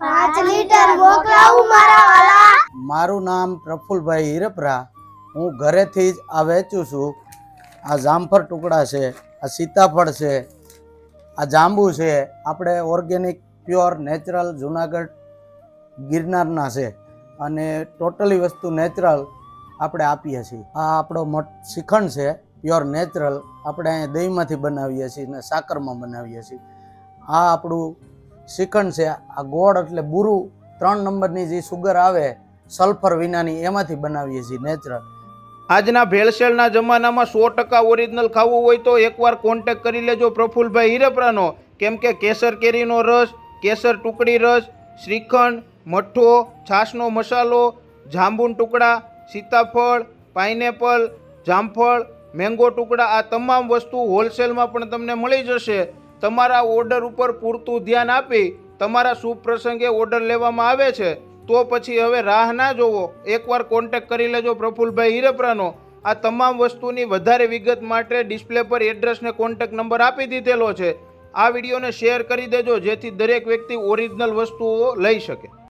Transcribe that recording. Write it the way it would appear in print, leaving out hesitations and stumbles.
5 litre મોકલાવું મારા વાલા. મારું નામ પ્રફુલભાઈ હિરપરા. હું ઘરેથી જ આ વેચું છું. આ જામફળ ટુકડા છે, આ સીતાફળ છે, આ જાંબુ છે. આપણે ઓર્ગેનિક પ્યોર નેચરલ જુનાગઢ ગિરનારના છે અને ટોટલી વસ્તુ નેચરલ આપણે આપીએ છીએ. આ આપણો શ્રીખંડ છે પ્યોર નેચરલ. આપણે અહીંયા દહીંમાંથી બનાવીએ છીએ અને સાકરમાં બનાવીએ છીએ. આ આપણું શ્રીખંડ છે. આ ગોળ એટલે બુરું 3 નંબરની જે સુગર આવે સલ્ફર વિનાની, એમાંથી બનાવીએ છીએ નેચરલ. આજના ભેળસેળના જમાનામાં 100% ઓરિજિનલ ખાવું હોય તો એકવાર કોન્ટેક્ટ કરી લેજો પ્રફુલભાઈ હિરપરાનો. કેમ કે કેસર કેરીનો રસ, કેસર ટુકડી રસ, શ્રીખંડ, મઠ્ઠો, છાશનો મસાલો, જાંબુન ટુકડા, સીતાફળ, પાઇનેપલ, જામફળ, મેંગો ટુકડા, આ તમામ વસ્તુ હોલસેલમાં પણ તમને મળી જશે. તમારા ઓર્ડર ઉપર પૂરતું ધ્યાન આપી તમારા શુભ પ્રસંગે ઓર્ડર લેવામાં આવે છે તો પછી હવે રાહ ના જોવો, એકવાર કોન્ટેક્ટ કરી લેજો પ્રફુલભાઈ હિરપરાનો. આ તમામ વસ્તુની વધારે વિગત માટે ડિસ્પ્લે પર એડ્રેસ ને કોન્ટેક્ટ નંબર આપી દીધેલો છે. આ વિડીયોને શેર કરી દેજો જેથી દરેક વ્યક્તિ ઓરિજિનલ વસ્તુઓ લઈ શકે.